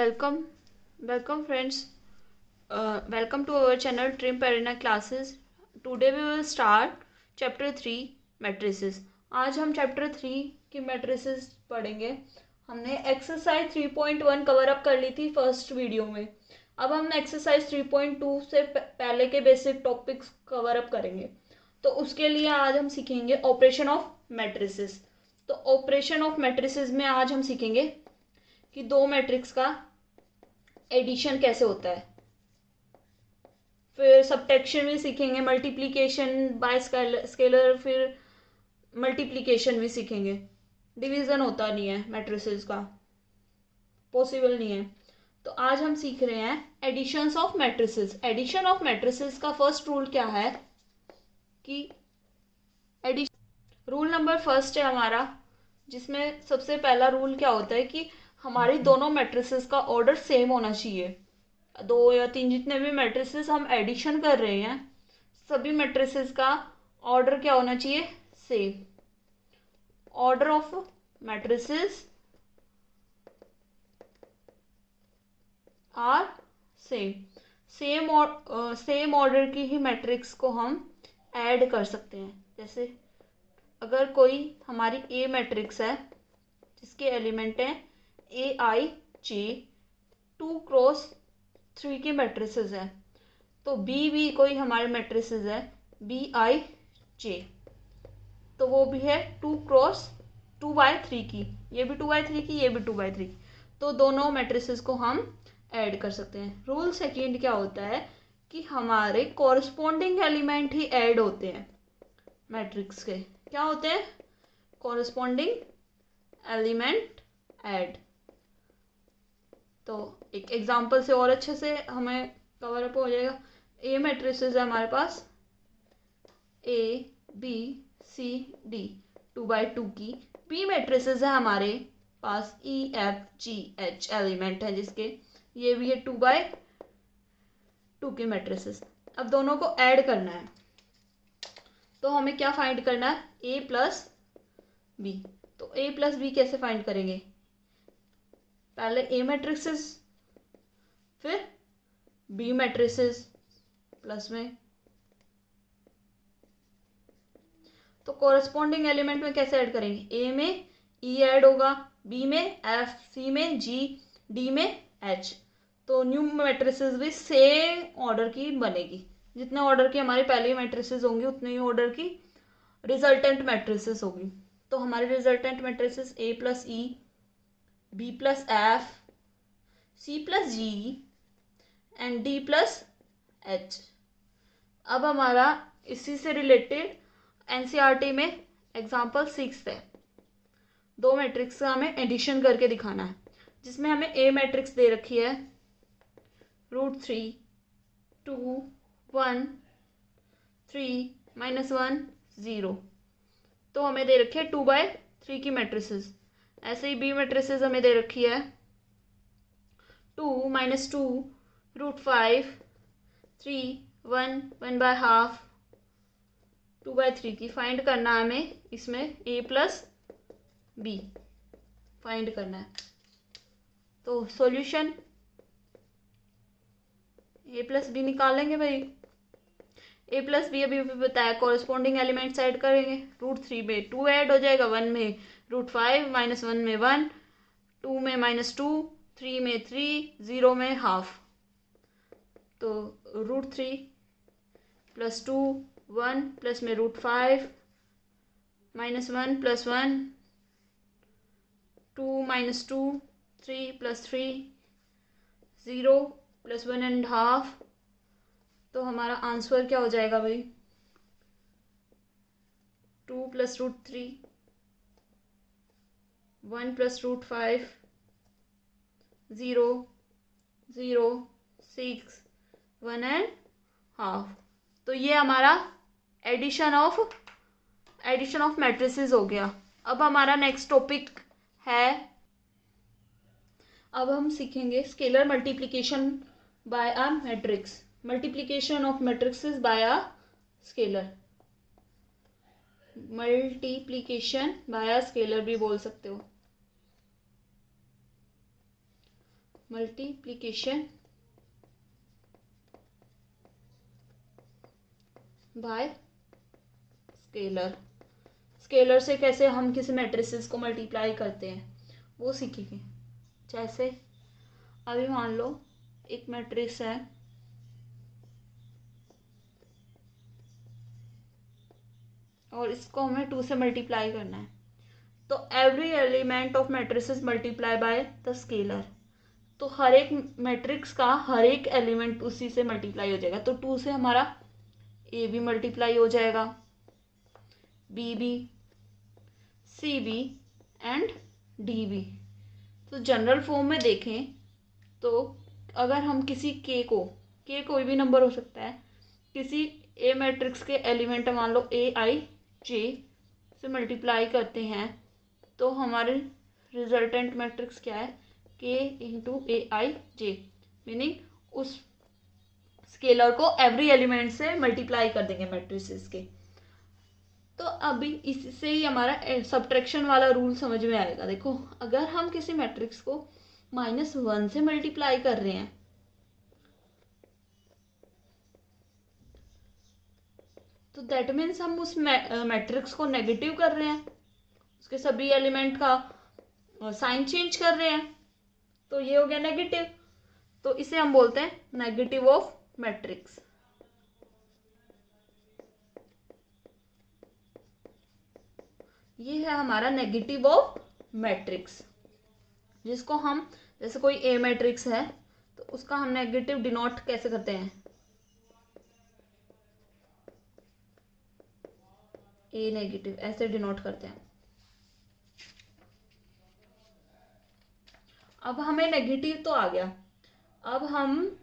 Welcome, welcome friends. Welcome to our channel Trim Perina Classes. Today we will start chapter 3 matrices. आज हम chapter 3 की matrices पढ़ेंगे. हमने exercise 3.1 cover up कर ली थी फर्स्ट वीडियो में. अब हम exercise 3.2 से पहले के बेसिक टॉपिक्स कवर अप करेंगे. तो उसके लिए आज हम सीखेंगे ऑपरेशन ऑफ मैट्रिसेस. तो ऑपरेशन ऑफ मैट्रिसेस में आज हम सीखेंगे कि दो मैट्रिक्स का एडिशन कैसे होता है. फिर सब्ट्रैक्शन भी सीखेंगे, मल्टीप्लिकेशन बाय स्केलर, फिर मल्टीप्लिकेशन भी सीखेंगे. डिवीजन होता नहीं है मैट्रिसेस का, पॉसिबल नहीं है. तो आज हम सीख रहे हैं additions of matrices. Addition of matrices का फर्स्ट रूल क्या है कि एडिशन रूल नंबर फर्स्ट है हमारा, जिसमें सबसे पहला रूल क्या होता है कि हमारी दोनों मैट्रिसेस का ऑर्डर सेम होना चाहिए. दो या तीन जितने भी मैट्रिसेस हम एडिशन कर रहे हैं, सभी मैट्रिसेस का ऑर्डर क्या होना चाहिए? Same. Order of matrices are same. Same order की ही मैट्रिक्स को हम ऐड कर सकते हैं. जैसे अगर कोई हमारी ए मैट्रिक्स है जिसके एलिमेंट हैं ए आई जे, 2x3 की मैट्रिसेस है, तो बी भी कोई हमारे मैट्रिसेस है बी आई जे, तो वो भी है 2x2/3 की. ये भी 2/3 की, ये भी 2/3 की. तो दोनों मैट्रिसेस को हम ऐड कर सकते हैं. रूल सेकेंड क्या होता है कि हमारे कॉरस्पॉन्डिंग एलिमेंट ही ऐड होते हैं मैट्रिक्स के. क्या होते हैं? Corresponding element add. तो एक एग्जांपल से और अच्छे से हमें कवर अप हो जाएगा. ए मैट्रिसेस है हमारे पास ए बी सी डी 2/2 की. बी मैट्रिसेस है हमारे पास E F G H element है जिसके, ये भी है 2/2 की मैट्रिसेस. अब दोनों को ऐड करना है, तो हमें क्या फाइंड करना है? ए प्लस बी. तो ए प्लस बी कैसे फाइंड करेंगे? पहले ए मैट्रिसेस, फिर बी मैट्रिसेस प्लस में. तो कॉरस्पॉन्डिंग एलिमेंट में कैसे ऐड करेंगे? ए में ई ऐड होगा, बी में एफ, सी में जी, डी में एच. तो न्यू मैट्रिसेस भी सेम ऑर्डर की बनेगी. जितने ऑर्डर की हमारी पहली मैट्रिसेस होंगी उतने ही ऑर्डर की रिजल्टेंट मैट्रिसेस होगी. तो हमारी resultant matrices A plus E, B plus F, C plus G and D plus H. अब हमारा इसी से रिलेटेड एनसीईआरटी में एग्जाम्पल 6 है. दो मैट्रिक्स का हमें एडिशन करके दिखाना है, जिसमें हमें ए मैट्रिक्स दे रखी है √3 2 1 3 -1 0. तो हमें दे रखी है 2/3 की मैट्रिसेस. ऐसे ही बी मैट्रिसेस हमें दे रखी है 2 -2 √5 3 1 1/2 2/3 की. फाइंड करना है हमें इसमें ए प्लस बी फाइंड करना है. तो सॉल्यूशन ए प्लस बी निकालेंगे भाई. ए प्लस बी अभी बताया, कॉरस्पॉन्डिंग एलिमेंट्स ऐड करेंगे. √3 में 2 ऐड हो जाएगा, 1 में √5 -1 में 1, 2 में -2, 3 में 3, 0 में हाफ. तो √3 + 2 1 प्लस में √5 -1 + 1 2 -2 3 + 3 0 + 1.5. तो हमारा आंसर क्या हो जाएगा भाई? 2 + √3 1 + √5 0 0 6 1.5. तो ये हमारा एडिशन ऑफ मैट्रिसेस हो गया. अब हमारा नेक्स्ट टॉपिक है, अब हम सीखेंगे scalar multiplication by a matrix. Multiplication of matrices by a scalar. Multiplication by a scalar भी बोल सकते हो. Multiplication bye scalar. स्केलर से कैसे हम किसी मैट्रिसेस को मल्टीप्लाई करते हैं वो सीखेंगे। जैसे अभी मान लो एक मैट्रिक्स है, और इसको हमें 2 से मल्टीप्लाई करना है, तो every element of matrices multiply by the scalar. तो हर एक मैट्रिक्स का हर एक एलिमेंट उसी से मल्टीप्लाई हो जाएगा। तो 2 से हमारा ए भी मल्टीप्लाई हो जाएगा, बी भी, सी भी एंड डी भी। तो जनरल फॉर्म में देखें तो अगर हम किसी के कोई भी नंबर हो सकता है, किसी ए मैट्रिक्स के एलिमेंट मान लो ए आई जे से मल्टीप्लाई करते हैं, तो हमारे रिजल्टेंट मैट्रिक्स क्या है, के इंटू ए आई जे, मीनिंग उस स्केलर को एवरी एलिमेंट से मल्टीप्लाई कर देंगे मैट्रिसेस के। तो अभी इससे ही हमारा सब्ट्रैक्शन वाला रूल समझ में आएगा। देखो अगर हम किसी मैट्रिक्स को -1 से मल्टीप्लाई कर रहे हैं, तो दैट मीन्स हम उस मैट्रिक्स को नेगेटिव कर रहे हैं, उसके सभी एलिमेंट का साइन चेंज कर रहे हैं, तो ये हो गया नेगेटिव। तो इसे हम बोलते हैं नेगेटिव ऑफ मैट्रिक्स। ये है हमारा नेगेटिव ऑफ मैट्रिक्स, जिसको हम जैसे कोई ए मैट्रिक्स है तो उसका हम नेगेटिव डिनोट कैसे करते हैं, ए नेगेटिव ऐसे डिनोट करते हैं। अब हमें नेगेटिव तो आ गया, अब हम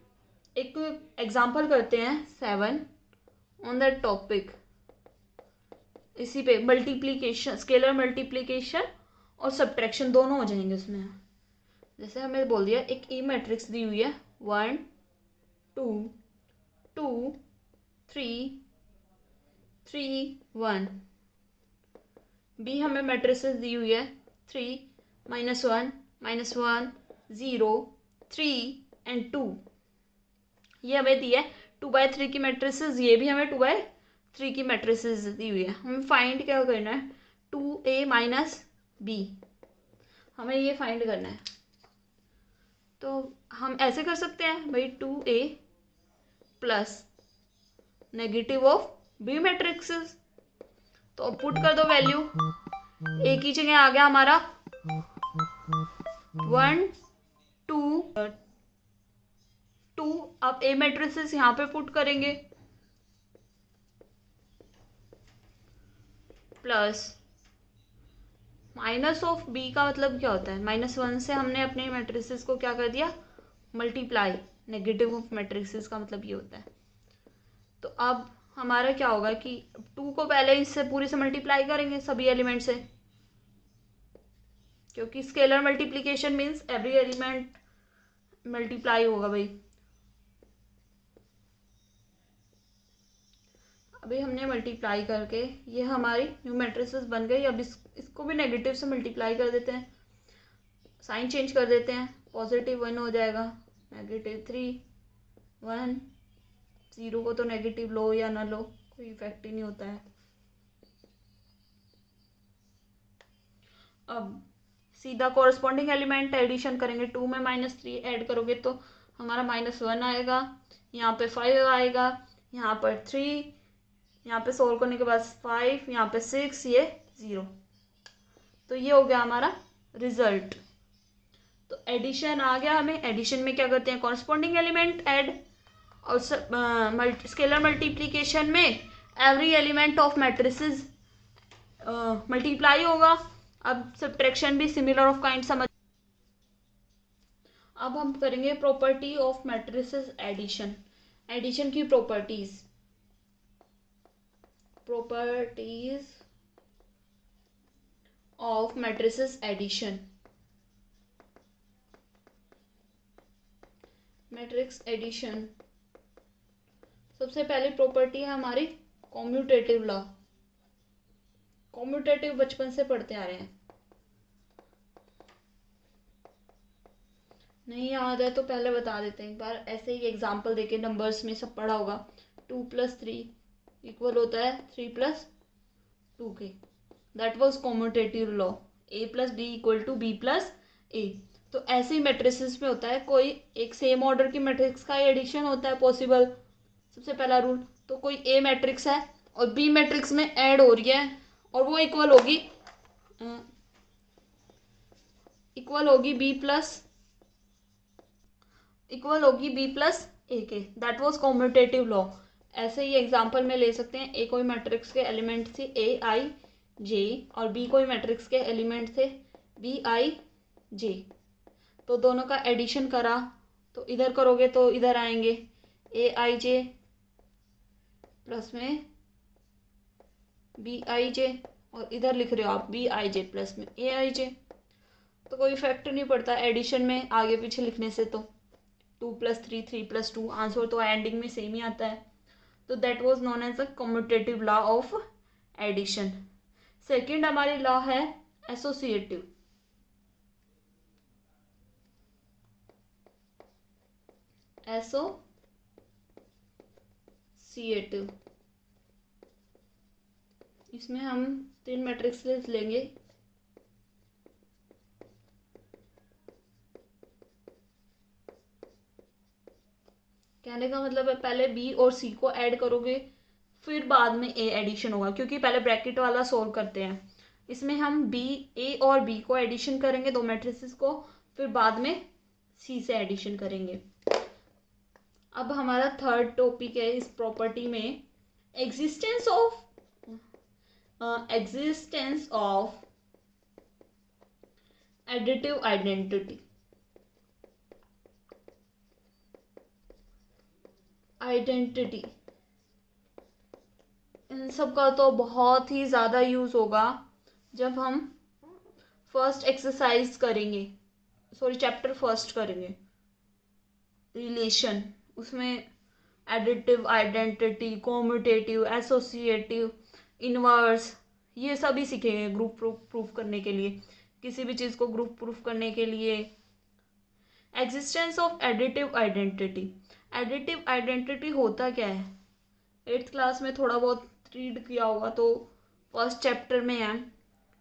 एक एग्जांपल करते हैं 7 ऑन दैट टॉपिक। इसी पे मल्टीप्लिकेशन, स्केलर मल्टीप्लिकेशन और सब्ट्रैक्शन दोनों हो जाएंगे उसमें। जैसे हमें बोल दिया एक ई मैट्रिक्स दी हुई है 1 2 2 3 3 1, बी हमें मैट्रिसेस दी हुई है 3 -1 -1 0 3 एंड 2। ये हमें दी है 2/3 की मैट्रिसेस, ये भी हमें 2/3 की मैट्रिसेस दी हुई है। हमें फाइंड क्या करना है, 2a माइनस बी, हमें ये फाइंड करना है। तो हम ऐसे कर सकते हैं भाई 2a plus negative of B matrices, तो पुट कर दो वैल्यू, ए की जगह आ गया हमारा 1 2 2। अब ए मैट्रिसेस यहाँ पे पुट करेंगे प्लस माइनस ऑफ बी का मतलब क्या होता है, -1 से हमने अपने मैट्रिसेस को क्या कर दिया, मल्टीप्लाई। नेगेटिव ऑफ मैट्रिसेस का मतलब ये होता है। तो अब हमारा क्या होगा कि 2 को पहले इससे पूरी से मल्टीप्लाई करेंगे सभी एलिमेंट से, क्योंकि scalar multiplication means every element multiply होगा भाई। अभी हमने मल्टीप्लाई करके ये हमारी न्यू मैट्रिसेस बन गई। अब इसको भी नेगेटिव से मल्टीप्लाई कर देते हैं, साइन चेंज कर देते हैं, +1 हो जाएगा, -3 1 0 को तो नेगेटिव लो या ना लो कोई इफेक्ट ही नहीं होता है। अब सीधा कॉरस्पॉन्डिंग एलिमेंट एडिशन करेंगे, 2 में -3 ऐड करोगे तो हमारा -1 आएगा, यहाँ पे 5 आएगा, यहाँ पर 3, यहाँ पे सोल्व करने के बाद 5, यहाँ पे 6, ये 0। तो ये हो गया हमारा रिजल्ट। तो एडिशन आ गया हमें। एडिशन में क्या करते हैं, कॉरस्पॉन्डिंग एलिमेंट ऐड, और स्केलर मल्टीप्लिकेशन में every element of matrices multiply होगा। अब सब्ट्रैक्शन भी सिमिलर ऑफ काइंड समझ। अब हम करेंगे property of matrices addition, addition की properties of matrices addition. Matrix addition सबसे पहली प्रॉपर्टी है हमारी कॉम्यूटेटिव लॉ। कॉम्यूटेटिव बचपन से पढ़ते आ रहे हैं। नहीं याद है तो पहले बता देते हैं एक बार, ऐसे ही एग्जांपल देके, नंबर्स में सब पढ़ा होगा। 2+3 इक्वल होता है 3+2 के। That was commutative law, A+B=B+A। तो ऐसे ही मैट्रिसेस में होता है, कोई एक सेम ऑर्डर की मैट्रिक्स का एडिशन होता है पॉसिबल, सबसे पहला रूल। तो कोई ए मैट्रिक्स है और बी मैट्रिक्स में ऐड हो रही है और वो इक्वल होगी B+A के। That was commutative law. ऐसे ही एग्जांपल में ले सकते हैं, ए कोई मैट्रिक्स के एलिमेंट थे AIJ और बी कोई मैट्रिक्स के एलिमेंट थे BIJ। तो दोनों का एडिशन करा तो इधर करोगे तो इधर आएंगे AIJ प्लस में BIJ, और इधर लिख रहे हो आप BIJ प्लस में AIJ। तो कोई इफेक्ट नहीं पड़ता एडिशन में आगे पीछे लिखने से। तो 2+3 3+2 आंसर तो एंडिंग में सेम ही आता है। तो that was known as a commutative law of addition. Second हमारी लॉ है एसोसिएटिव। इसमें हम 3 मैट्रिक्सेस लेंगे। कहने का मतलब है पहले बी और सी को ऐड करोगे फिर बाद में ए एडिशन होगा, क्योंकि पहले ब्रैकेट वाला सोल्व करते हैं। इसमें हम ए और बी को एडिशन करेंगे, दो मैट्रिसेस को, फिर बाद में सी से एडिशन करेंगे। अब हमारा थर्ड टॉपिक है इस प्रॉपर्टी में, एग्जिस्टेंस ऑफ एडिटिव आइडेंटिटी। इन सब का तो बहुत ही ज़्यादा यूज़ होगा जब हम फर्स्ट एक्सरसाइज करेंगे, सॉरी चैप्टर फर्स्ट करेंगे रिलेशन। उसमें additive identity, commutative, associative, inverse, ये सभी सीखेंगे ग्रुप प्रूफ करने के लिए, किसी भी चीज़ को ग्रुप प्रूफ करने के लिए। Existence of additive identity. Additive identity होता क्या है, 8th क्लास में थोड़ा बहुत रीड किया होगा, तो फर्स्ट चैप्टर में है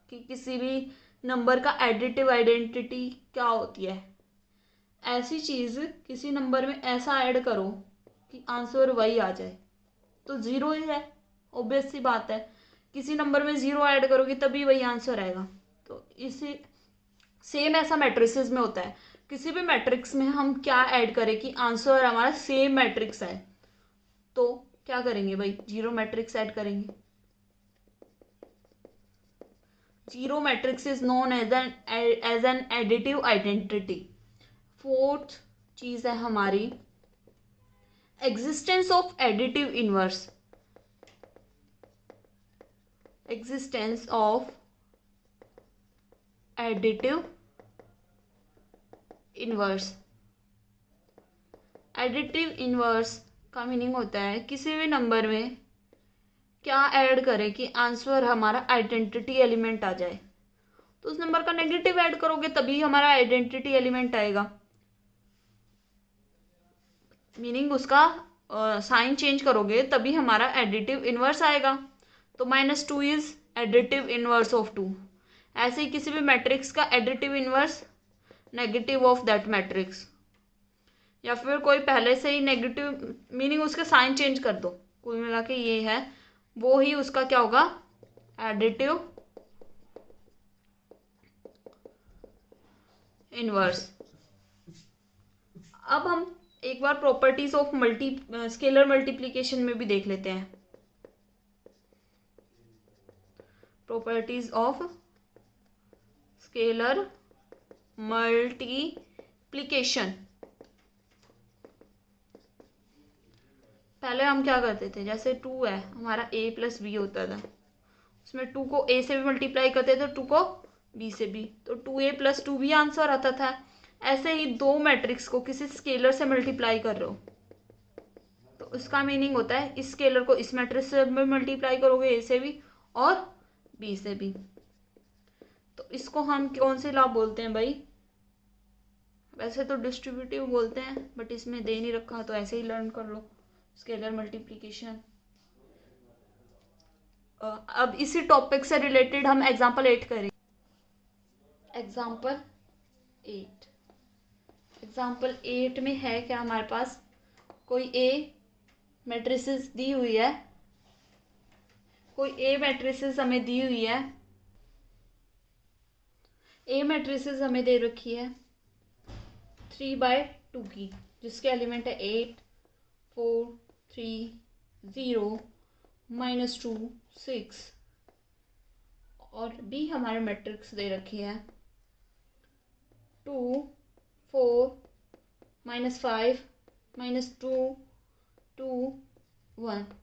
कि किसी भी नंबर का एडिटिव आइडेंटिटी क्या होती है। ऐसी चीज़ किसी नंबर में ऐसा ऐड करो कि आंसर वही आ जाए, तो ज़ीरो ही है, ऑब्वियस सी बात है। किसी नंबर में ज़ीरो ऐड करोगे तभी वही आंसर आएगा। तो इसी सेम ऐसा मैट्रिसेस में होता है, किसी भी मैट्रिक्स में हम क्या ऐड करें कि आंसर हमारा सेम मैट्रिक्स है, तो क्या करेंगे भाई, जीरो मैट्रिक्स ऐड करेंगे। Zero matrix is known as an additive identity. Fourth चीज है हमारी existence of additive inverse. Existence of additive inverse. Additive inverse का मीनिंग होता है किसी भी नंबर में क्या ऐड करें कि आंसर हमारा आइडेंटिटी एलिमेंट आ जाए। तो उस नंबर का नेगेटिव ऐड करोगे तभी हमारा आइडेंटिटी एलिमेंट आएगा, मीनिंग उसका साइन चेंज करोगे तभी हमारा एडिटिव इनवर्स आएगा। तो -2 इज एडिटिव इनवर्स ऑफ 2। ऐसे ही किसी भी मैट्रिक्स का additive inverse negative of that matrix, या फिर कोई पहले से ही नेगेटिव, मीनिंग उसका साइन चेंज कर दो, कुल मिला के ये है, वो ही उसका क्या होगा, एडिटिव इनवर्स। अब हम एक बार प्रॉपर्टीज ऑफ स्केलर मल्टीप्लिकेशन में भी देख लेते हैं। Properties of scalar multiplication. पहले हम क्या करते थे, जैसे 2 है हमारा A+B होता था, उसमें 2 को A से भी मल्टीप्लाई करते थे, 2 को B से भी, तो 2A + 2B आंसर आता था। ऐसे ही दो मैट्रिक्स को किसी स्केलर से मल्टीप्लाई कर रहे हो तो उसका मीनिंग होता है इस स्केलर को इस मैट्रिक्स से मल्टीप्लाई करोगे, A से भी और B से भी। तो इसको हम कौन सी लॉ बोलते हैं भाई, वैसे तो डिस्ट्रीब्यूटिव बोलते हैं, बट इसमें दे नहीं रखा तो ऐसे ही लर्न कर लो, स्केलर मल्टीप्लिकेशन। अब इसी टॉपिक से रिलेटेड हम एग्जाम्पल 8 करेंगे। एग्जाम्पल 8, एग्जाम्पल 8 में है क्या हमारे पास, कोई ए मैट्रिसेस दी हुई है, कोई ए मैट्रिसेस हमें दी हुई है, ए मैट्रिसेस हमें दे रखी है 3/2 की, जिसके एलिमेंट है 8, 4, 3, 0, -2, 6, और बी हमारे मैट्रिक्स दे रखी है 2, 4, -5, -2, 2, 1।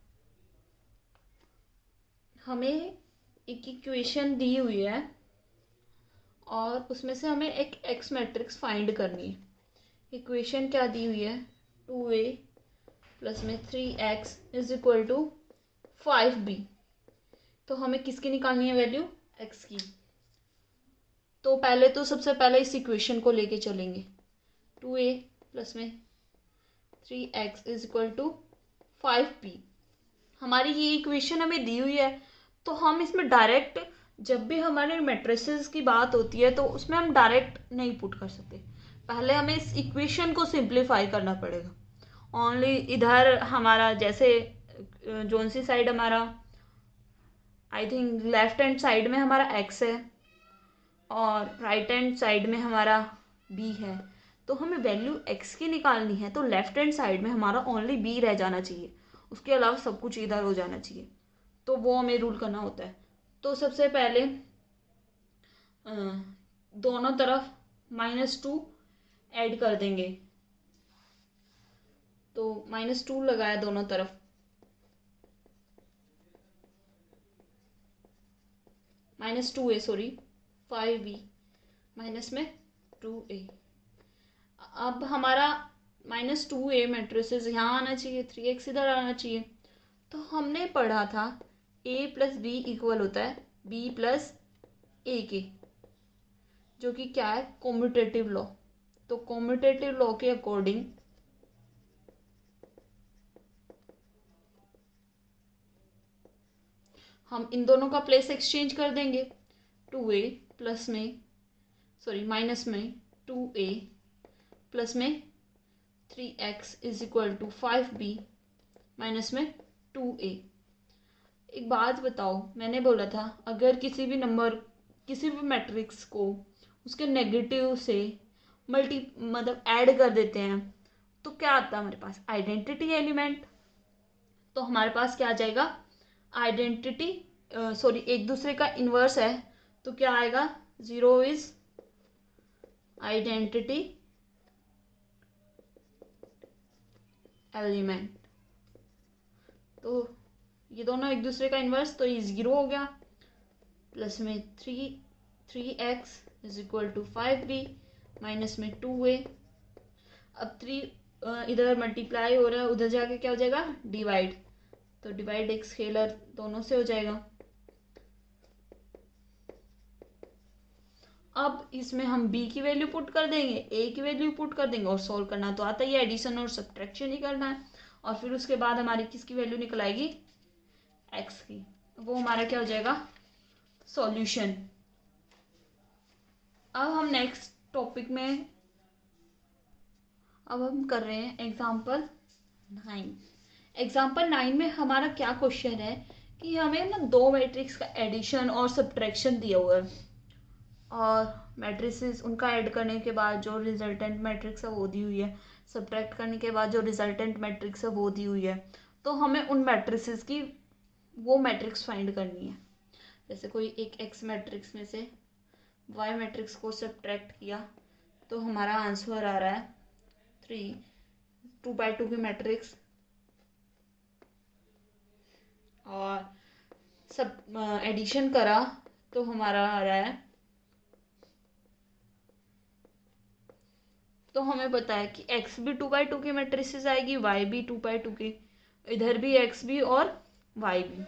हमें एक इक्वेशन दी हुई है और उसमें से हमें एक एक्स मैट्रिक्स फाइंड करनी है। इक्वेशन क्या दी हुई है, 2a प्लस में 3x is equal to 5b। तो हमें किसकी निकालनी है वैल्यू, x की। तो पहले तो सबसे पहले इस इक्वेशन को लेके चलेंगे, 2a प्लस में 3x is equal to 5b। हमारी ये इक्वेशन हमें दी हुई है, तो हम इसमें डायरेक्ट, जब भी हमारे मैट्रिसेस की बात होती है तो उसमें हम डायरेक्ट नहीं पुट कर सकते, पहले हमें इस इक्वेशन को सिंप्लीफाई करना पड़ेगा। ओनली इधर हमारा जैसे जोन सी साइड हमारा, I think left hand side में हमारा x है और राइट हैंड साइड में हमारा b है, तो हमें वैल्यू x की निकालनी है, तो लेफ्ट हैंड साइड में हमारा ओनली b रह जाना चाहिए, उसके अलावा सब कुछ इधर हो जाना चाहिए। तो वो हमें रूल करना होता है। तो सबसे पहले दोनों तरफ -2 ऐड कर देंगे, तो -2 लगाया दोनों तरफ, -2a सॉरी 5b माइनस में 2a। अब हमारा -2a मैट्रिसेस यहाँ आना चाहिए, 3x इधर आना चाहिए। तो हमने पढ़ा था a प्लस बी इक्वल होता है b प्लस ए के, जो कि क्या है, कॉम्यूटेटिव लॉ। तो कॉम्यूटेटिव लॉ के अकॉर्डिंग हम इन दोनों का प्लेस एक्सचेंज कर देंगे, 2a प्लस में सॉरी माइनस में 2a प्लस में 3x is equal to 5b minus में 2a। एक बात बताओ, मैंने बोला था अगर किसी भी नंबर, किसी भी मैट्रिक्स को उसके नेगेटिव से मतलब ऐड कर देते हैं तो क्या आता है हमारे पास, आइडेंटिटी एलिमेंट। तो हमारे पास क्या आ जाएगा, आइडेंटिटी सॉरी एक दूसरे का इन्वर्स है, तो क्या आएगा, 0 इज आइडेंटिटी एलिमेंट। तो ये दोनों एक दूसरे का इन्वर्स, तो ये 0 हो गया, प्लस में 3x is equal to 5b minus में 2a। अब 3 इधर मल्टीप्लाई हो रहा है, उधर जाके क्या हो जाएगा, डिवाइड। तो डिवाइड एक स्केलर दोनों से हो जाएगा। अब इसमें हम b की वैल्यू पुट कर देंगे, a की वैल्यू पुट कर देंगे, और सॉल्व करना तो आता ही है, एडिशन और सब्ट्रैक्शन ही करना है। और फिर उसके बाद हमारी किसकी वैल्यू निकल आएगी, x की। वो हमारा क्या हो जाएगा, सॉल्यूशन। अब हम नेक्स्ट टॉपिक में, अब हम कर रहे हैं एग्जाम्पल 9। एग्जाम्पल 9 में हमारा क्या क्वेश्चन है कि हमें ना दो मैट्रिक्स का एडिशन और सब्ट्रैक्शन दिया हुआ है, और मैट्रिसेस उनका ऐड करने के बाद जो रिजल्टेंट मैट्रिक्स है वो दी हुई है, सब्ट्रैक्ट करने के बाद जो रिजल्टेंट मैट्रिक्स है वो दी हुई है। तो हमें उन मैट्रिसेस की वो मैट्रिक्स फाइंड करनी है। जैसे कोई एक एक्स मैट्रिक्स में से वाई मैट्रिक्स को सब्ट्रैक्ट किया तो हमारा आंसर आ रहा है 3, 2/2 की मैट्रिक्स, और सब एडिशन करा तो हमारा आ रहा है, तो हमें पता है कि x भी 2/2 की मैट्रिसेस आएगी, y भी 2/2 की, इधर भी x भी और y भी।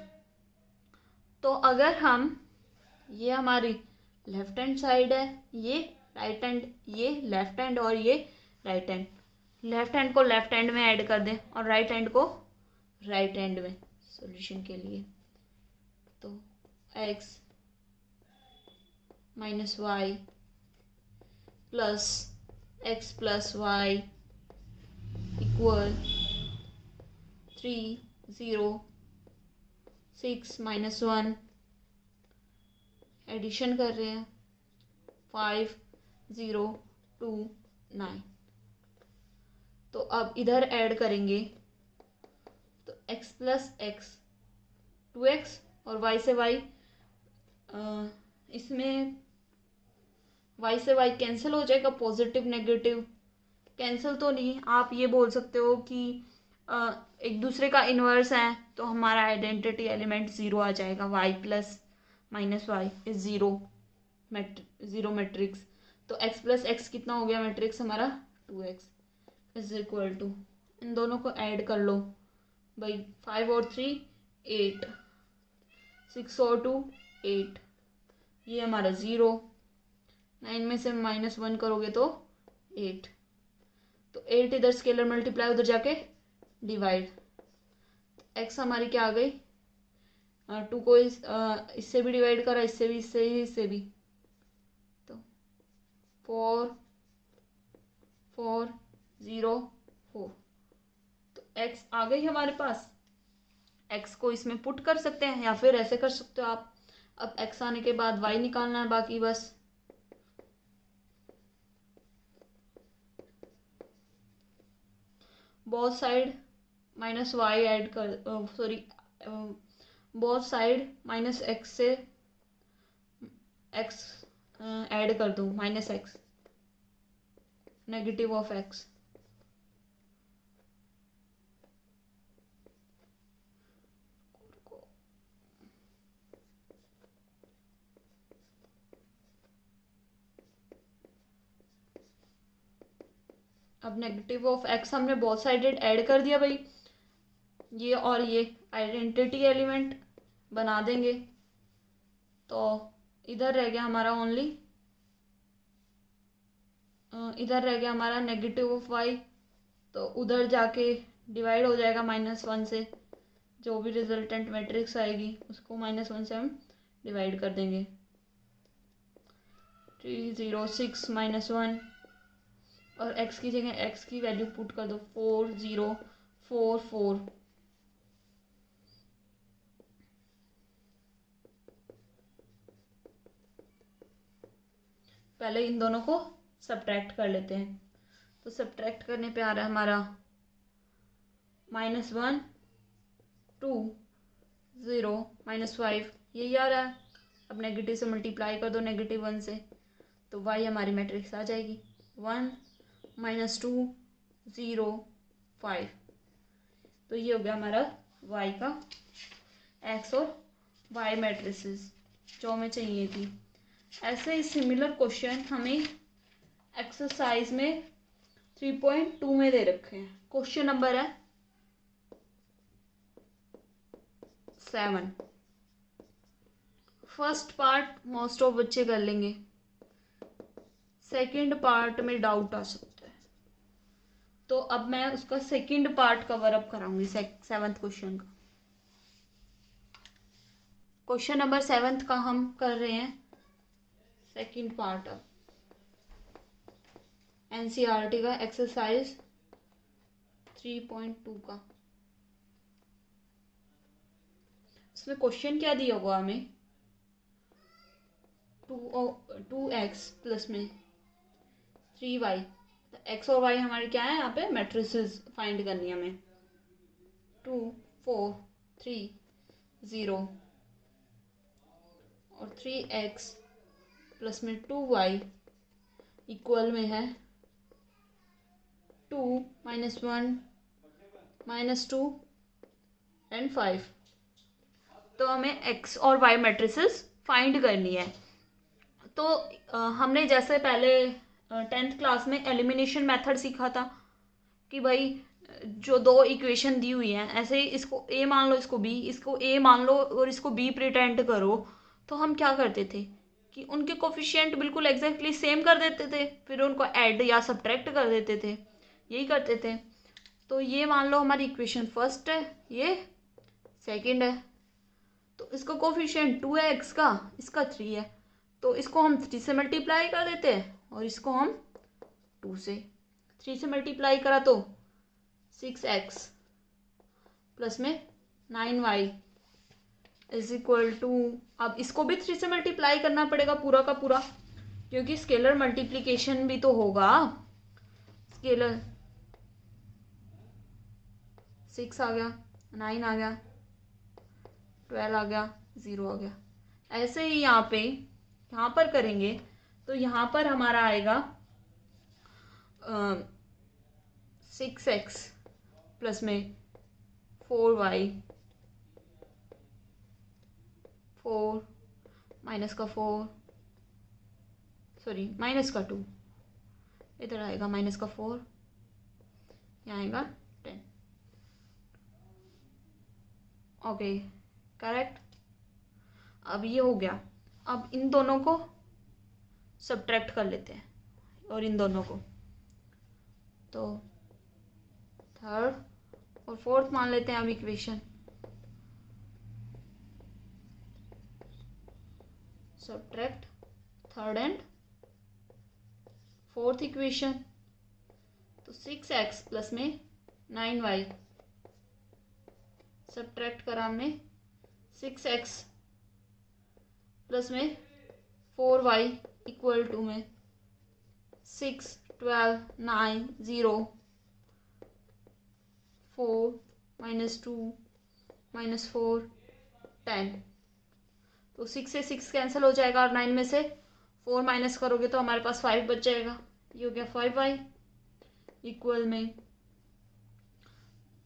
तो अगर हम, ये हमारी लेफ्ट हैंड साइड है, ये राइट हैंड ये लेफ्ट हैंड और ये राइट हैंड, लेफ्ट हैंड को लेफ्ट हैंड में ऐड कर दें और राइट हैंड को राइट हैंड में सॉल्यूशन के लिए। तो x minus Y plus X plus Y equal 3 0 6 minus 1, addition कर रहे हैं 5 0 2 9। तो अब इधर ऐड करेंगे तो x प्लस एक्स 2x और y से y, इसमें y से y कैंसिल हो जाएगा, पॉजिटिव नेगेटिव कैंसिल तो नहीं, आप ये बोल सकते हो कि एक दूसरे का इन्वर्स है तो हमारा आइडेंटिटी एलिमेंट ज़ीरो आ जाएगा। y plus minus Y is zero matrix. तो x प्लस एक्स कितना हो गया मैट्रिक्स हमारा 2x इज इक्वल टू, इन दोनों को ऐड कर लो भाई, 5 और 3 8, 6 और 2 8, ये हमारा 0, 9 में से -1 करोगे तो 8, तो 8 इधर स्केलर मल्टीप्लाई उधर जाके डिवाइड, x हमारी क्या आ गई, 2 को इससे भी डिवाइड करा, इससे भी, इससे भी, तो 4 4 0 4, तो x आ गई हमारे पास। x को इसमें पुट कर सकते हैं या फिर ऐसे कर सकते हो आप, अब x आने के बाद y निकालना है बाकी बस। Both side minus Y add कर, sorry both side minus X से एक्स ऐड कर दूँ, minus X negative of X, अब नेगेटिव ऑफ एक्स हमने बोथ साइडेड ऐड कर दिया भाई, ये और ये आइडेंटिटी एलिमेंट बना देंगे। तो इधर रह गया हमारा ओनली, इधर रह गया हमारा नेगेटिव ऑफ वाई, तो उधर जाके डिवाइड हो जाएगा -1 से, जो भी रिजल्टेंट मैट्रिक्स आएगी उसको -1 से हम डिवाइड कर देंगे। 3 0 6 -1 और x की जगह x की वैल्यू पुट कर दो 4 0 4 4, पहले इन दोनों को सब्ट्रैक्ट कर लेते हैं। तो सब्ट्रैक्ट करने पे आ रहा है हमारा -1 2 0 -5, यही आ रहा है। अब नेगेटिव से मल्टीप्लाई कर दो -1 से, तो y हमारी मैट्रिक्स आ जाएगी 1 -2 0 5। तो ये हो गया हमारा y का x और y मैट्रिसेस जो हमें चाहिए थी। ऐसे ही सिमिलर क्वेश्चन हमें एक्सरसाइज में 3.2 में दे रखे हैं। क्वेश्चन नंबर है 7। फर्स्ट पार्ट मोस्ट ऑफ बच्चे कर लेंगे, सेकंड पार्ट में डाउट आ सकता है, तो अब मैं उसका सेकंड पार्ट कवर अप कराऊंगी 7th क्वेश्चन का। क्वेश्चन नंबर 7th का हम कर रहे हैं सेकंड पार्ट अब एनसीईआरटी का एक्सरसाइज 3.2 का। इसमें क्वेश्चन क्या दिया हुआ हमें, 2x प्लस में 3y, एक्स और वाई हमारी क्या है यहाँ पे मैट्रिसेस फाइंड करनी है हमें, 2 4 3 0 और 3x प्लस में 2y इक्वल में है 2 -1 -2 एंड 5। तो हमें x और y मैट्रिसेस फाइंड करनी है। तो हमने जैसे पहले 10th क्लास में एलिमिनेशन मेथड सीखा था कि भाई जो दो इक्वेशन दी हुई हैं, ऐसे ही इसको a मान लो, इसको b, इसको a मान लो और इसको b प्रिटेंड करो, तो हम क्या करते थे, कि उनके कोफिशिएंट बिल्कुल एग्जैक्टली सेम कर देते थे, फिर उनको ऐड या सब्ट्रैक्ट कर देते थे, यही करते थे। तो ये मान लो हमारी इक्वेशन फर्स्ट है, ये सेकंड है। तो इसका कोफिशिएंट 2 है एक्स का, इसका 3 है, तो इसको हम 3 से मल्टीप्लाई कर देते हैं और इसको हम 2 से। 3 से मल्टीप्लाई करा तो 6x प्लस में 9y इज इक्वल टू, अब इसको भी 3 से मल्टीप्लाई करना पड़ेगा पूरा का पूरा, क्योंकि स्केलर मल्टीप्लिकेशन भी तो होगा। स्केलर 6 आ गया, 9 आ गया, 12 आ गया, 0 आ गया। ऐसे ही यहाँ पर करेंगे तो यहाँ पर हमारा आएगा 6x प्लस में 4y, 4 माइनस का 4, सॉरी माइनस का 2, इधर आएगा माइनस का 4, यहाँ आएगा 10। Okay correct. अब ये हो गया। अब इन दोनों को सब्ट्रैक्ट कर लेते हैं और इन दोनों को, तो थर्ड और फोर्थ मान लेते हैं अब equation. Subtract third and fourth equation, तो 6x प्लस में 9y, सब्ट्रैक्ट करा हमने 6x प्लस में 4y इक्वल टू में 6, 12, 9, 0, 4 माइनस 2 माइनस 4, 10। तो 6 से 6 कैंसिल हो जाएगा और 9 में से 4 माइनस करोगे तो हमारे पास 5 बच जाएगा। ये हो गया 5y इक्वल में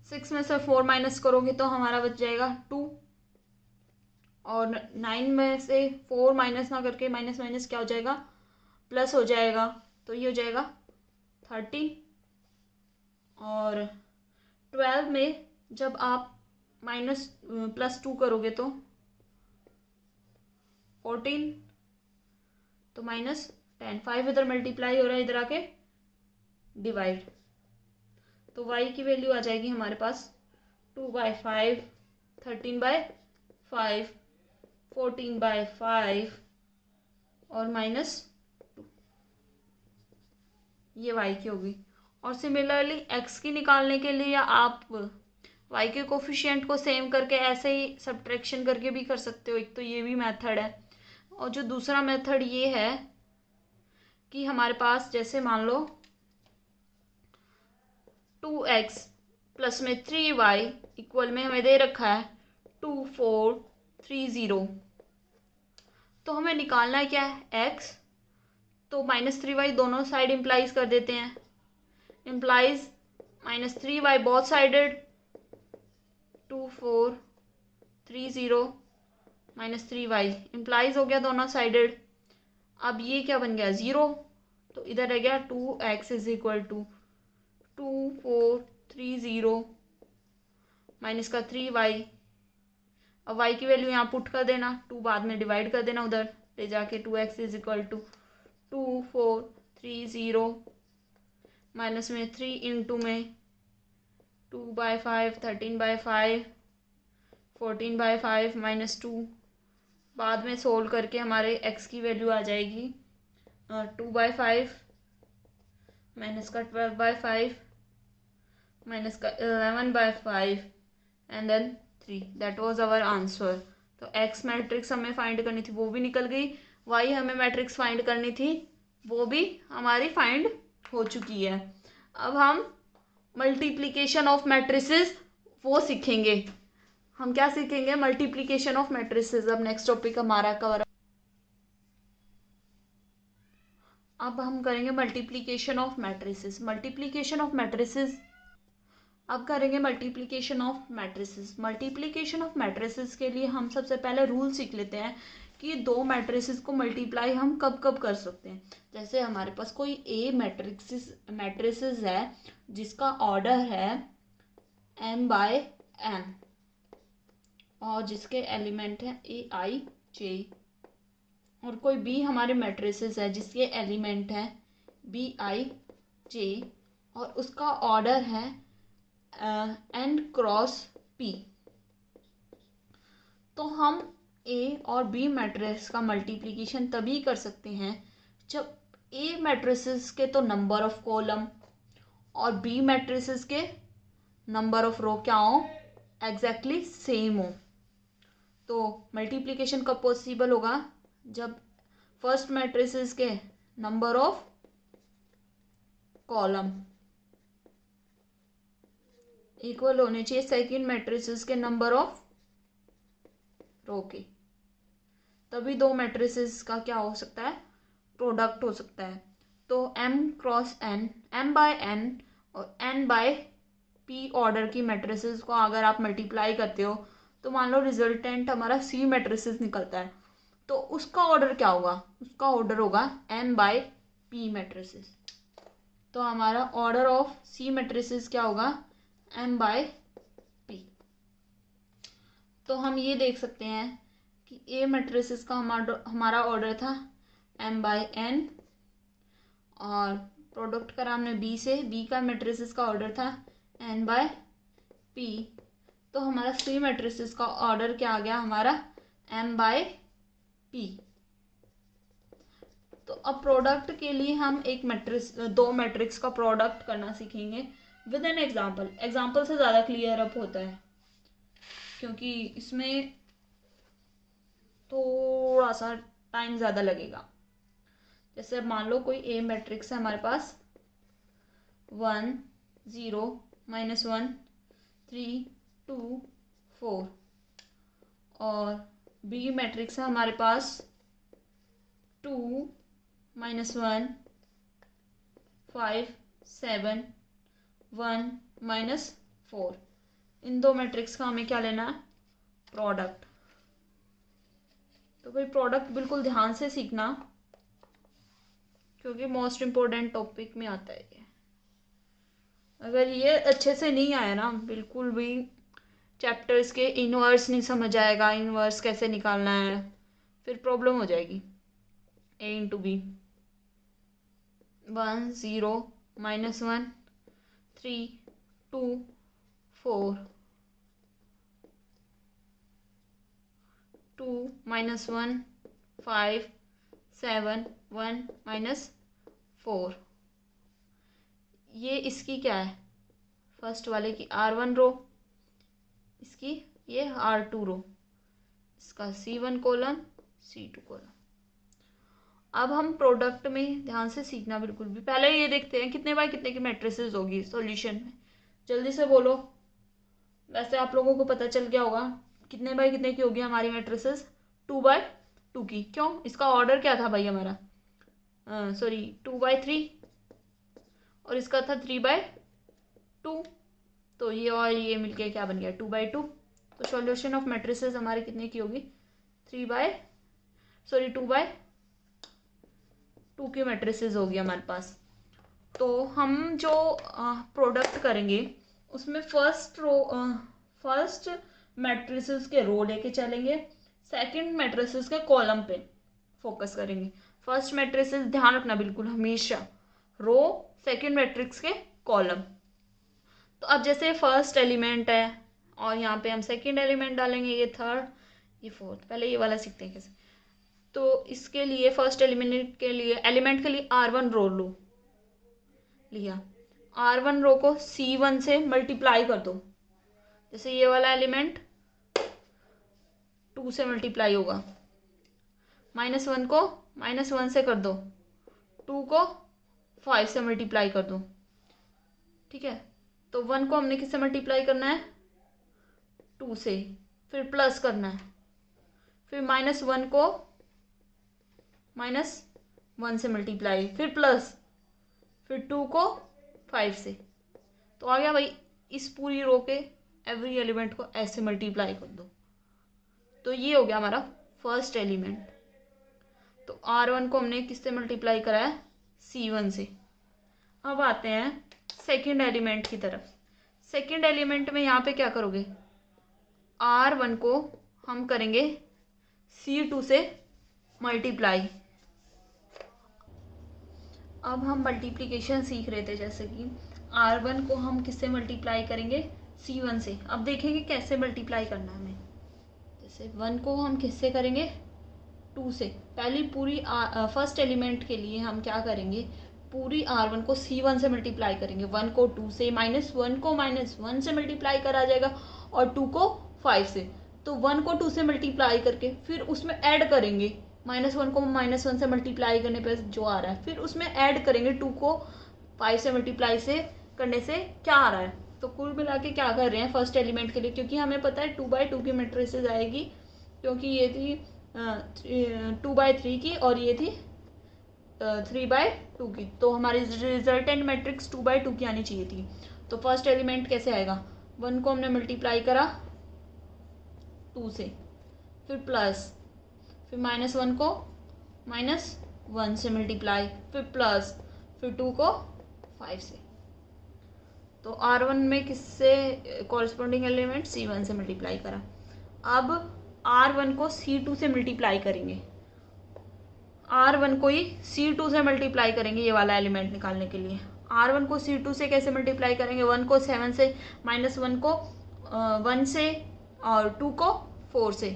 6 में से 4 माइनस करोगे तो हमारा बच जाएगा 2, और 9 में से 4 माइनस ना करके माइनस माइनस क्या हो जाएगा, प्लस हो जाएगा, तो ये हो जाएगा 13। और 12 में जब आप माइनस प्लस 2 करोगे तो 14, तो माइनस 10, 5 इधर मल्टीप्लाई हो रहा है, इधर आके डिवाइड, तो y की वैल्यू आ जाएगी हमारे पास 2/5, 13/5, 14/5 और -2, ये y की होगी। और सिमिलरली x की निकालने के लिए आप y के कोफिशिएंट को सेम करके ऐसे ही सब्ट्रैक्शन करके भी कर सकते हो, एक तो ये भी मेथड है। और जो दूसरा मेथड ये है कि हमारे पास जैसे मान लो 2x प्लस में 3y इक्वल में हमें दे रखा है 2, 4, 3, 0, तो हमें निकालना है क्या है x, तो -3y दोनों साइड इम्प्लाइज कर देते हैं, implies -3y both sided, 2, 4, 3, 0 -3y implies हो गया दोनों साइडेड। अब ये क्या बन गया 0, तो इधर रह गया 2x is equal to 2, 4, 3, 0 minus का 3y। अब y की वैल्यू यहाँ पुट कर देना, 2 बाद में डिवाइड कर देना उधर ले जाके, 2x is equal to 2, 4, 3, 0 minus में 3 इंटू में 2/5, 13/5, 14/5 -2, बाद में सोल्व करके हमारे x की वैल्यू आ जाएगी 2/5 माइनस का 12/5 माइनस का 11/5 and then 3, that was our answer. तो x मैट्रिक्स हमें फाइंड करनी थी, वो भी निकल गई, y हमें मैट्रिक्स फाइंड करनी थी, वो भी हमारी फाइंड हो चुकी है। अब हम मल्टीप्लिकेशन ऑफ मैट्रिसेस वो सीखेंगे। हम क्या सीखेंगे, मल्टीप्लिकेशन ऑफ मैट्रिसेस। अब नेक्स्ट टॉपिक हमारा कवर, अब हम करेंगे multiplication of matrices. Multiplication of matrices, अब करेंगे multiplication of matrices. Multiplication of matrices के लिए हम सबसे पहले रूल सीख लेते हैं कि दो मैट्रिसेस को मल्टीप्लाई हम कब कब कर सकते हैं। जैसे हमारे पास कोई ए मैट्रिसेस है जिसका ऑर्डर है m/n और जिसके एलिमेंट हैं ai j और कोई भी हमारे मैट्रिसेस है जिसके एलिमेंट है Bij और उसका ऑर्डर है n क्रॉस p, तो हम A और B मैट्रिक्स का मल्टीप्लिकेशन तभी कर सकते हैं जब A मैट्रिसेस के तो नंबर ऑफ कॉलम और B मैट्रिसेस के नंबर ऑफ रो क्या हो, एग्जैक्टली सेम हो। तो मल्टीप्लिकेशन कब पॉसिबल होगा, जब फर्स्ट मैट्रिसेस के नंबर ऑफ कॉलम इक्वल होने चाहिए सेकंड मैट्रिसेस के नंबर ऑफ रो के, तभी दो मैट्रिसेस का क्या हो सकता है, प्रोडक्ट हो सकता है। तो m cross n, m by n और n बाय p ऑर्डर की मैट्रिसेस को अगर आप मल्टीप्लाई करते हो तो मान लो रिजल्टेंट हमारा c मैट्रिसेस निकलता है, तो उसका ऑर्डर क्या होगा, उसका ऑर्डर होगा m बाय p मैट्रिसेस। तो हमारा ऑर्डर ऑफ c मैट्रिसेस क्या होगा, m बाय p। तो हम ये देख सकते हैं कि a मैट्रिसेस का हमारा ऑर्डर था m बाय n और प्रोडक्ट करा हमने b से, b का मैट्रिसेस का ऑर्डर था n बाय p, तो हमारा c मैट्रिसेस का ऑर्डर क्या आ गया हमारा m बाय p। तो अब प्रोडक्ट के लिए हम दो मैट्रिक्स का प्रोडक्ट करना सीखेंगे विद एन एग्जाम्पल। एग्जाम्पल से ज़्यादा क्लियर अप होता है क्योंकि इसमें थोड़ा सा टाइम ज़्यादा लगेगा। जैसे अब मान लो कोई ए मैट्रिक्स है हमारे पास 1 0 -1 3 2 4 और बी मैट्रिक्स है हमारे पास 2 -1 5 7 1 -4। इन दो मैट्रिक्स का हमें क्या लेना है, प्रोडक्ट। तो भाई प्रोडक्ट बिल्कुल ध्यान से सीखना क्योंकि मोस्ट इम्पोर्टेंट टॉपिक में आता है ये। अगर ये अच्छे से नहीं आया ना, बिल्कुल भी चैप्टर्स के इनवर्स नहीं समझ आएगा, इनवर्स कैसे निकालना है, फिर प्रॉब्लम हो जाएगी। a into B 1 0 -1 3 2 4 2 -1 5 7 1 -4। ये इसकी क्या है, फर्स्ट वाले की R1 रो, इसकी ये R2 रो, इसका C1 कॉलम C2 कॉलम। अब हम प्रोडक्ट में ध्यान से सीखना बिल्कुल भी, पहले ये देखते हैं कितने बाय कितने की मैट्रिसेस होगी सॉल्यूशन में। जल्दी से बोलो, वैसे आप लोगों को पता चल गया होगा कितने बाय कितने की होगी हमारी मैट्रिसेस, 2 बाय 2 की। क्यों, इसका ऑर्डर क्या था भाई हमारा, सॉरी 2 बाय 3 और इसका था 3 बाय 2, तो ये और ये मिलके क्या बन गया 2 बाय 2। तो सॉल्यूशन ऑफ मैट्रिसेस हमारी कितने की होगी 2 बाय 2 की मैट्रिसेस होगी हमारे पास। तो हम जो प्रोडक्ट करेंगे उसमें फर्स्ट मैट्रिसेस के रो लेके चलेंगे, सेकंड मैट्रिसेस के कॉलम पे फोकस करेंगे। फर्स्ट मैट्रिसेस ध्यान रखना बिल्कुल हमेशा, रो सेकंड मैट्रिक्स के कॉलम। तो अब जैसे फर्स्ट एलिमेंट है और यहाँ पे हम सेकंड एलिमेंट डालेंगे, ये थर्ड ये फोर्थ। पहले ये वाला सीखते हैं कैसे। तो इसके लिए फर्स्ट एलिमेंट के लिए R1 रो लो लिया, R1 रो को C1 से मल्टीप्लाई कर दो। जैसे ये वाला एलिमेंट 2 से मल्टीप्लाई होगा, -1 को -1 से कर दो, 2 को 5 से मल्टीप्लाई कर दो, ठीक है। तो 1 को हमने किससे मल्टीप्लाई करना है 2 से, फिर प्लस करना है, फिर -1 को -1 से मल्टीप्लाई, फिर प्लस, फिर 2 को 5 से। तो आ गया भाई, इस पूरी रो के एवरी एलिमेंट को ऐसे मल्टीप्लाई कर दो। तो ये हो गया हमारा फर्स्ट एलिमेंट। तो R1 को हमने किससे मल्टीप्लाई करा है C1 से। अब आते हैं सेकंड एलिमेंट की तरफ। सेकंड एलिमेंट में यहाँ पे क्या करोगे, R1 को हम करेंगे C2 से मल्टीप्लाई। अब हम मल्टीप्लिकेशन सीख रहे थे, जैसे कि R1 को हम किससे मल्टीप्लाई करेंगे, C1 से। अब देखेंगे कैसे मल्टीप्लाई करना है हमें। जैसे 1 को हम किससे करेंगे, 2 से। पहली पूरी फर्स्ट एलिमेंट के लिए हम क्या करेंगे, पूरी R1 को C1 से मल्टीप्लाई करेंगे। 1 को 2 से, -1 को -1 से मल्टीप्लाई करा जाएगा, और 2 को 5 से। तो 1 को 2 से मल्टीप्लाई करके फिर उसमें ऐड करेंगे, -1 को -1 से मल्टीप्लाई करने पे जो आ रहा है, फिर उसमें ऐड करेंगे 2 को 5 से मल्टीप्लाई से करने से क्या आ रहा है। तो कुल मिला के क्या कर रहे हैं फर्स्ट एलिमेंट के लिए, क्योंकि हमें पता है 2/2 की मैट्रिसेस आएगी, क्योंकि ये थी 2/3 की और ये थी 3/2 की। तो हमारी रिजल्टेंट मैट्रिक्स 2/2 की आनी चाहिए थी। तो फर्स्ट एलिमेंट कैसे आएगा, 1 को हमने मल्टीप्लाई करा 2 से, फिर प्लस, फिर -1 को -1 से मल्टीप्लाई, फिर प्लस, फिर 2 को 5 से। तो R1 में किससे कॉरस्पॉन्डिंग एलिमेंट C1 से मल्टीप्लाई करा। अब R1 को C2 से मल्टीप्लाई करेंगे, R1 को ही C2 से मल्टीप्लाई करेंगे ये वाला एलिमेंट निकालने के लिए। R1 को C2 से कैसे मल्टीप्लाई करेंगे, 1 को 7 से, -1 को 1 से, और 2 को 4 से।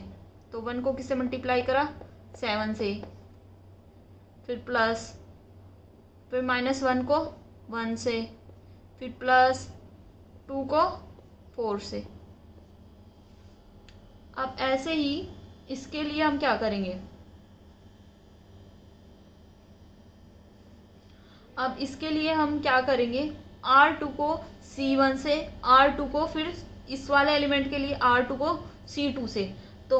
तो 1 को किससे मल्टीप्लाई करा, 7 से, फिर प्लस, फिर -1 को 1 से, फिर प्लस 2 को 4 से। अब ऐसे ही इसके लिए हम क्या करेंगे, अब इसके लिए हम क्या करेंगे, R2 को C1 से, R2 को फिर इस वाले एलिमेंट के लिए R2 को C2 से। तो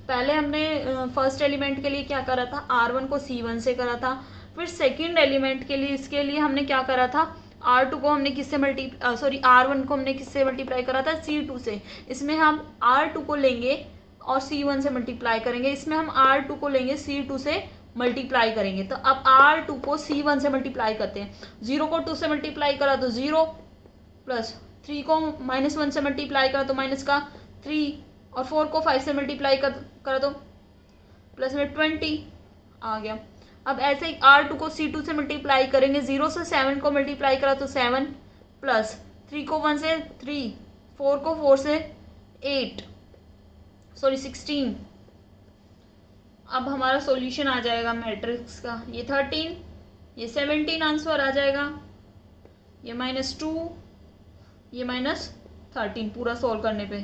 पहले हमने फर्स्ट एलिमेंट के लिए क्या करा था, R1 को C1 से करा था। फिर सेकंड एलिमेंट के लिए, इसके लिए हमने क्या करा था, R2 को हमने किससे R1 को हमने किससे मल्टीप्लाई करा था, C2 से। इसमें हम R2 को लेंगे और C1 से मल्टीप्लाई करेंगे। इसमें हम R2 को लेंगे, C2 से मल्टीप्लाई करेंगे। तो अब R2 को C1 से मल्टीप्लाई करते हैं। 0 को 2 से मल्टीप्लाई करा तो 0, प्लस 3 को -1 से मल्टीप्लाई करा तो माइनस का 3, और 4 को 5 से मल्टीप्लाई करा तो प्लस में 20 आ गया। अब ऐसे ही R2 को C2 से मल्टीप्लाई करेंगे। 0 से 7 को मल्टीप्लाई करा तो 7, प्लस 3 को 1 से 3, 4 को 4 से 16। अब हमारा सॉल्यूशन आ जाएगा मैट्रिक्स का, ये 13, ये 17 आंसर आ जाएगा, ये -2, ये -13 पूरा सॉल्व करने पे।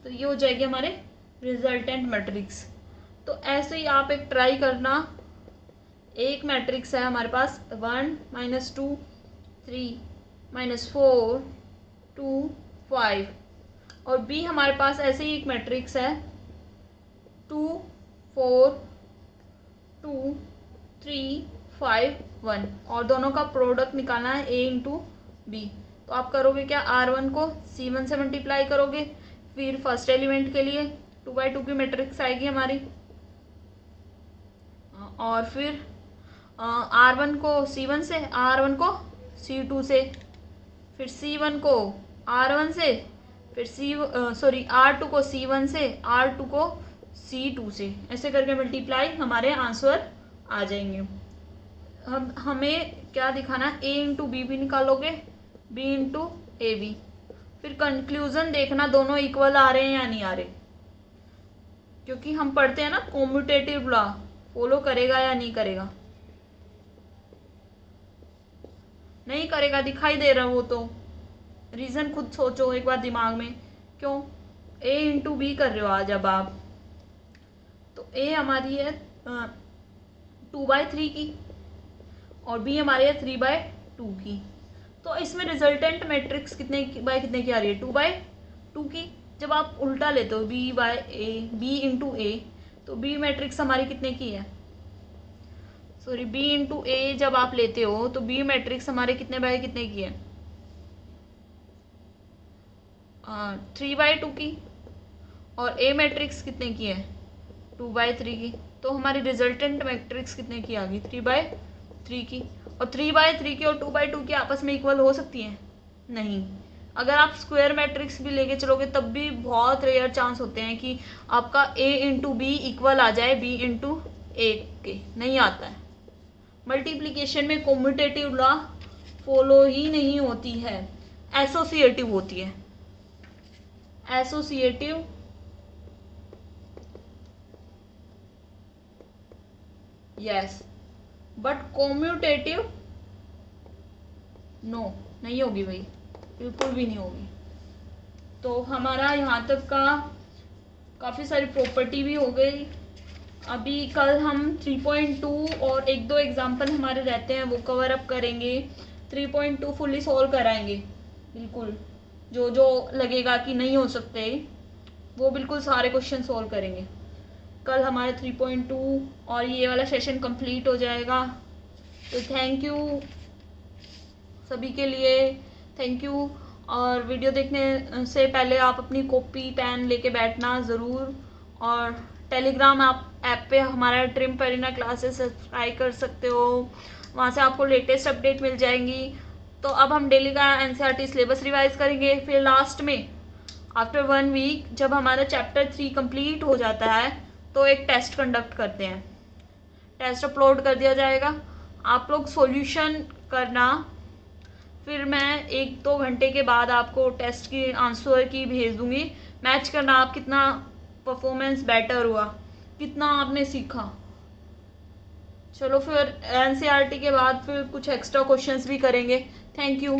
तो ये हो जाएगी हमारे रिजल्टेंट मैट्रिक्स। तो ऐसे ही आप एक ट्राई करना। एक मैट्रिक्स है हमारे पास 1 -2 3 -4 2 5, और बी हमारे पास ऐसे ही एक मैट्रिक्स है 2 4 2 3 5 1, और दोनों का प्रोडक्ट निकालना है A इंटू बी। तो आप करोगे क्या, R1 को C1 से मल्टीप्लाई करोगे, फिर फर्स्ट एलिमेंट के लिए 2/2 की मैट्रिक्स आएगी हमारी, और फिर R1 को C1 से, R1 को C2 से, फिर C1 को R1 से, फिर R2 को C1 से, R2 को C2 से, ऐसे करके मल्टीप्लाई हमारे आंसर आ जाएंगे। हम हमें क्या दिखाना है, A इंटू बी भी निकालोगे, B इंटू ए बी, फिर कंक्लूजन देखना दोनों इक्वल आ रहे हैं या नहीं आ रहे, क्योंकि हम पढ़ते हैं ना कॉम्यूटेटिव लॉ, फॉलो करेगा या नहीं करेगा। नहीं करेगा, दिखाई दे रहा वो तो, रीज़न खुद सोचो एक बार दिमाग में, क्यों A इंटू बी कर रहे हो आज। अब आप तो A हमारी है 2/3 की, और B हमारी है 3/2 की। तो इसमें रिजल्टेंट मैट्रिक्स कितने की आ रही है, 2/2 की। जब आप उल्टा लेते हो B इंटू ए, तो B मैट्रिक्स हमारी कितने की है, B इंटू ए जब आप लेते हो तो B मैट्रिक्स हमारे कितने बाय कितने की है, 3/2 की, और A मैट्रिक्स कितने की है, 2/3 की। तो हमारी रिजल्टेंट मैट्रिक्स कितने की आ गई, 3/3 की। और 3/3 की और 2/2 की आपस में इक्वल हो सकती हैं, नहीं। अगर आप स्क्वायर मैट्रिक्स भी लेके चलोगे तब भी बहुत रेयर चांस होते हैं कि आपका A इंटू बी इक्वल आ जाए B इंटू 1 के नहीं आता है। मल्टीप्लिकेशन में कॉम्यूटेटिव लॉ फॉलो ही नहीं होती है, एसोसिएटिव होती है। Associative yes, but commutative no, नहीं होगी भाई, बिल्कुल भी नहीं होगी। तो हमारा यहाँ तक का काफ़ी सारी प्रॉपर्टी भी हो गई। अभी कल हम 3.2 और एक दो एग्जाम्पल हमारे रहते हैं वो कवर अप करेंगे। 3.2 फुल्ली सॉल्व कराएंगे, बिल्कुल जो जो लगेगा कि नहीं हो सकते वो बिल्कुल सारे क्वेश्चन सॉल्व करेंगे। कल हमारे 3.2 और ये वाला सेशन कंप्लीट हो जाएगा। तो थैंक यू सभी के लिए, थैंक यू। और वीडियो देखने से पहले आप अपनी कॉपी पेन लेके बैठना ज़रूर। और टेलीग्राम ऐप पे हमारा ट्रिम पेरिना क्लासेस सब्सक्राइब कर सकते हो, वहाँ से आपको लेटेस्ट अपडेट मिल जाएंगी। तो अब हम डेली का एनसीईआरटी सिलेबस रिवाइज करेंगे, फिर लास्ट में आफ्टर 1 वीक जब हमारा चैप्टर 3 कंप्लीट हो जाता है तो एक टेस्ट कंडक्ट करते हैं। टेस्ट अपलोड कर दिया जाएगा, आप लोग सॉल्यूशन करना, फिर मैं 1-2 घंटे के बाद आपको टेस्ट की आंसर की भेज दूंगी। मैच करना आप कितना परफॉर्मेंस बेटर हुआ, कितना आपने सीखा। चलो फिर एनसीईआरटी के बाद फिर कुछ एक्स्ट्रा क्वेश्चंस भी करेंगे। Thank you.